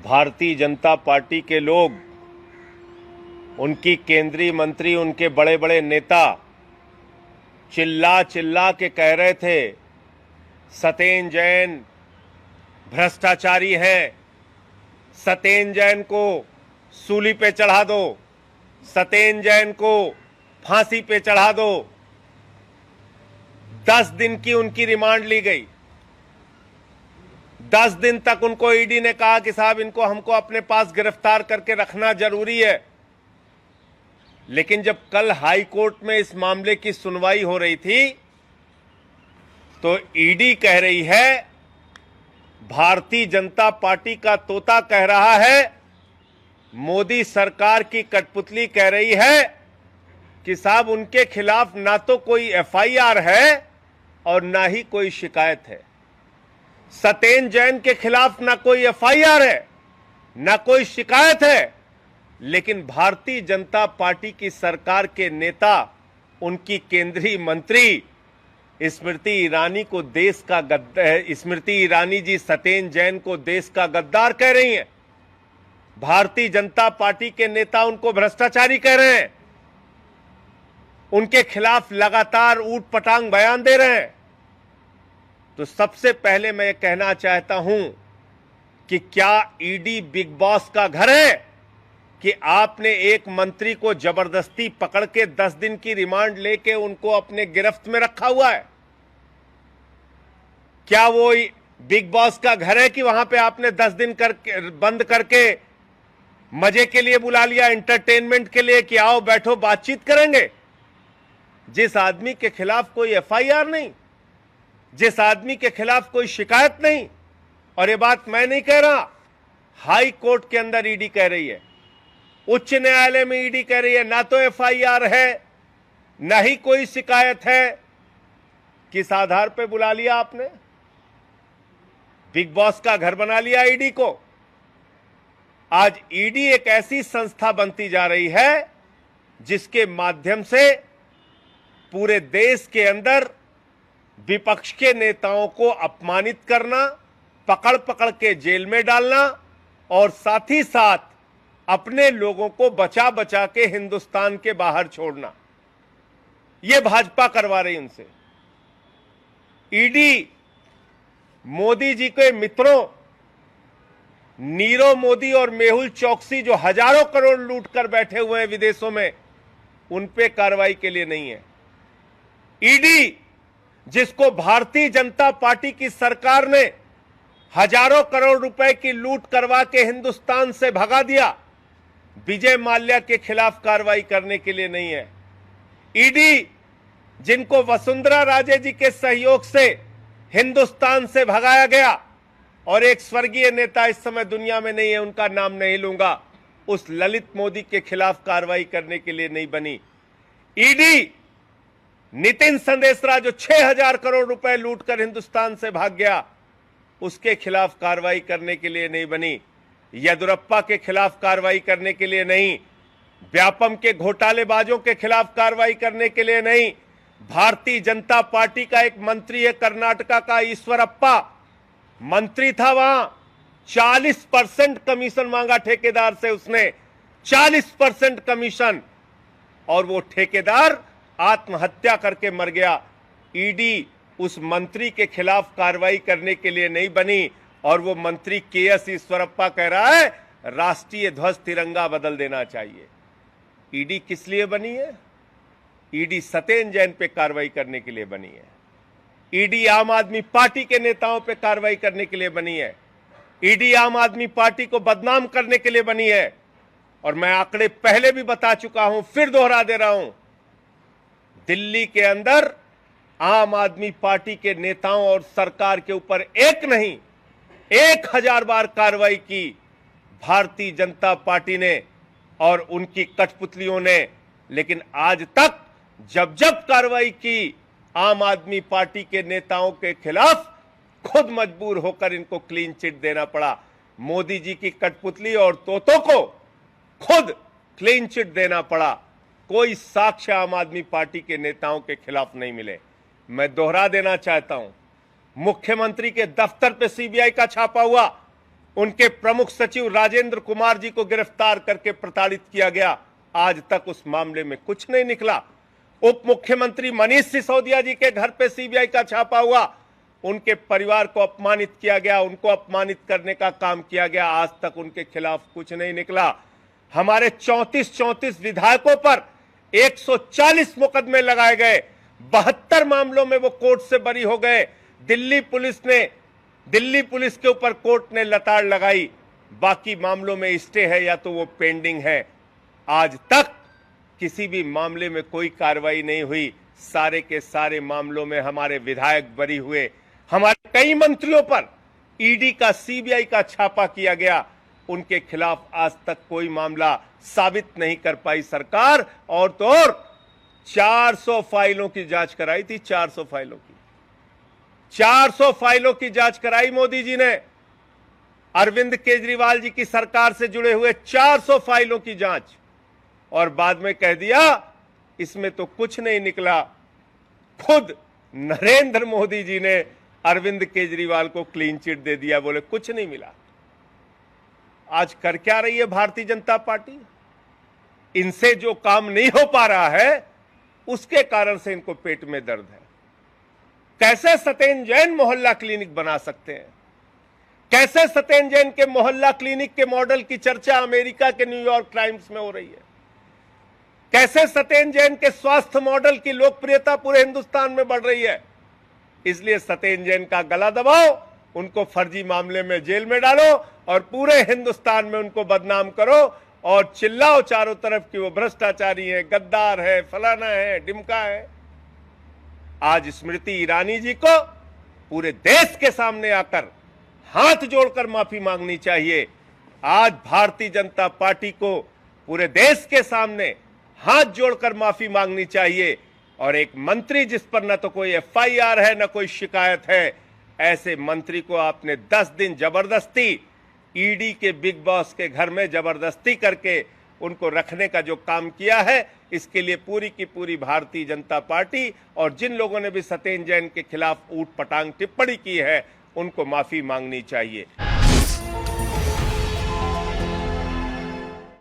Bharatiya Janata party के लोग, उनकी केंद्रीय मंत्री, उनके बड़े बड़े नेता चिल्ला चिल्ला के कह रहे थे सत्येंद्र जैन भ्रष्टाचारी हैं, सत्येंद्र जैन को सूली पे चढ़ा दो, सत्येंद्र जैन को फांसी पे चढ़ा दो। 10 दिन की उनकी रिमांड ली गई। 10 दिन तक उनको ईडी ने कहा कि साहब इनको हमको अपने पास गिरफ्तार करके रखना जरूरी है। लेकिन जब कल हाई कोर्ट में इस मामले की सुनवाई हो रही थी तो ईडी कह रही है, भारतीय जनता पार्टी का तोता कह रहा है, मोदी सरकार की कठपुतली कह रही है कि साहब उनके खिलाफ ना तो कोई एफआईआर है और ना ही कोई शिकायत है। सत्येंद्र जैन के खिलाफ ना कोई एफआईआर है, ना कोई शिकायत है, लेकिन भारतीय जनता पार्टी की सरकार के नेता, उनकी केंद्रीय मंत्री स्मृति ईरानी को देश का गद्दार, स्मृति ईरानी जी सत्येंद्र जैन को देश का गद्दार कह रही हैं। भारतीय जनता पार्टी के नेता उनको भ्रष्टाचारी कह रहे हैं, उनके खिलाफ लगातार ऊट पटांग बयान दे रहे हैं। तो सबसे पहले मैं ये कहना चाहता हूं कि क्या ईडी बिग बॉस का घर है कि आपने एक मंत्री को जबरदस्ती पकड़ के 10 दिन की रिमांड लेके उनको अपने गिरफ्त में रखा हुआ है? क्या वो बिग बॉस का घर है कि वहां पे आपने 10 दिन बंद करके मजे के लिए बुला लिया, एंटरटेनमेंट के लिए कि आओ बैठो बातचीत करेंगे? जिस आदमी के खिलाफ कोई एफआईआर नहीं, जिस आदमी के खिलाफ कोई शिकायत नहीं, और ये बात मैं नहीं कह रहा, हाई कोर्ट के अंदर ईडी कह रही है, उच्च न्यायालय में ईडी कह रही है, ना तो एफआईआर है ना ही कोई शिकायत है। किस आधार पे बुला लिया आपने? बिग बॉस का घर बना लिया ईडी को। आज ईडी एक ऐसी संस्था बनती जा रही है जिसके माध्यम से पूरे देश के अंदर विपक्ष के नेताओं को अपमानित करना, पकड़ पकड़ के जेल में डालना और साथ ही साथ अपने लोगों को बचा बचा के हिंदुस्तान के बाहर छोड़ना, यह भाजपा करवा रही उनसे। ईडी मोदी जी के मित्रों नीरव मोदी और मेहुल चोकसी जो हजारों करोड़ लूट कर बैठे हुए हैं विदेशों में, उन पे कार्रवाई के लिए नहीं है। ईडी जिसको भारतीय जनता पार्टी की सरकार ने हजारों करोड़ रुपए की लूट करवा के हिंदुस्तान से भगा दिया, विजय माल्या के खिलाफ कार्रवाई करने के लिए नहीं है। ईडी जिनको वसुंधरा राजे जी के सहयोग से हिंदुस्तान से भगाया गया, और एक स्वर्गीय नेता इस समय दुनिया में नहीं है, उनका नाम नहीं लूंगा, उस ललित मोदी के खिलाफ कार्रवाई करने के लिए नहीं बनी। ईडी नितिन संदेशरा जो 6000 करोड़ रुपए लूटकर हिंदुस्तान से भाग गया, उसके खिलाफ कार्रवाई करने के लिए नहीं बनी। येदियुरप्पा के खिलाफ कार्रवाई करने के लिए नहीं, व्यापम के घोटालेबाजों के खिलाफ कार्रवाई करने के लिए नहीं। भारतीय जनता पार्टी का एक मंत्री है कर्नाटका का, ईश्वरप्पा मंत्री था, वहां 40% कमीशन मांगा ठेकेदार से उसने, 40% कमीशन, और वो ठेकेदार आत्महत्या करके मर गया। ईडी उस मंत्री के खिलाफ कार्रवाई करने के लिए नहीं बनी, और वो मंत्री केएस ईश्वरप्पा कह रहा है राष्ट्रीय ध्वज तिरंगा बदल देना चाहिए। ईडी किस लिए बनी है? ईडी सत्येंद्र जैन पे कार्रवाई करने के लिए बनी है। ईडी आम आदमी पार्टी के नेताओं पे कार्रवाई करने के लिए बनी है। ईडी आम आदमी पार्टी को बदनाम करने के लिए बनी है। और मैं आंकड़े पहले भी बता चुका हूं, फिर दोहरा दे रहा हूं, दिल्ली के अंदर आम आदमी पार्टी के नेताओं और सरकार के ऊपर एक नहीं 1000 बार कार्रवाई की भारतीय जनता पार्टी ने और उनकी कठपुतलियों ने। लेकिन आज तक जब जब कार्रवाई की आम आदमी पार्टी के नेताओं के खिलाफ, खुद मजबूर होकर इनको क्लीन चिट देना पड़ा। मोदी जी की कठपुतली और तोतों को खुद क्लीन चिट देना पड़ा। कोई साक्ष्य आम आदमी पार्टी के नेताओं के खिलाफ नहीं मिले। मैं दोहरा देना चाहता हूं, मुख्यमंत्री के दफ्तर पे सीबीआई का छापा हुआ, उनके प्रमुख सचिव राजेंद्र कुमार जी को गिरफ्तार करके प्रताड़ित किया गया। आज तक उस मामले में कुछ नहीं निकला। उप मुख्यमंत्री मनीष सिसोदिया जी के घर पे सीबीआई का छापा हुआ, उनके परिवार को अपमानित किया गया, उनको अपमानित करने का काम किया गया। आज तक उनके खिलाफ कुछ नहीं निकला। हमारे 34 विधायकों पर 140 मुकदमे लगाए गए, 72 मामलों में वो कोर्ट से बरी हो गए। दिल्ली पुलिस के ऊपर कोर्ट ने लताड़ लगाई, बाकी मामलों में स्टे है या तो वो पेंडिंग है। आज तक किसी भी मामले में कोई कार्रवाई नहीं हुई। सारे के सारे मामलों में हमारे विधायक बरी हुए। हमारे कई मंत्रियों पर ईडी का, सीबीआई का छापा किया गया, उनके खिलाफ आज तक कोई मामला साबित नहीं कर पाई सरकार। और तो और 400 फाइलों की जांच कराई थी, 400 फाइलों की जांच कराई मोदी जी ने। अरविंद केजरीवाल जी की सरकार से जुड़े हुए 400 फाइलों की जांच, और बाद में कह दिया इसमें तो कुछ नहीं निकला। खुद नरेंद्र मोदी जी ने अरविंद केजरीवाल को क्लीन चिट दे दिया, बोले कुछ नहीं मिला। आज कर क्या रही है भारतीय जनता पार्टी? इनसे जो काम नहीं हो पा रहा है उसके कारण से इनको पेट में दर्द है। कैसे सत्येंद्र जैन मोहल्ला क्लिनिक बना सकते हैं? कैसे सत्येंद्र जैन के मोहल्ला क्लिनिक के मॉडल की चर्चा अमेरिका के न्यूयॉर्क टाइम्स में हो रही है? कैसे सत्येंद्र जैन के स्वास्थ्य मॉडल की लोकप्रियता पूरे हिंदुस्तान में बढ़ रही है? इसलिए सत्येंद्र जैन का गला दबाओ, उनको फर्जी मामले में जेल में डालो और पूरे हिंदुस्तान में उनको बदनाम करो और चिल्लाओ चारों तरफ कि वो भ्रष्टाचारी है, गद्दार है, फलाना है, डिमका है। आज स्मृति ईरानी जी को पूरे देश के सामने आकर हाथ जोड़कर माफी मांगनी चाहिए। आज भारतीय जनता पार्टी को पूरे देश के सामने हाथ जोड़कर माफी मांगनी चाहिए। और एक मंत्री जिस पर न तो कोई एफआईआर है न कोई शिकायत है, ऐसे मंत्री को आपने 10 दिन जबरदस्ती ईडी के बिग बॉस के घर में जबरदस्ती करके उनको रखने का जो काम किया है, इसके लिए पूरी की पूरी भारतीय जनता पार्टी और जिन लोगों ने भी सत्येंद्र जैन के खिलाफ ऊट पटांग टिप्पणी की है, उनको माफी मांगनी चाहिए।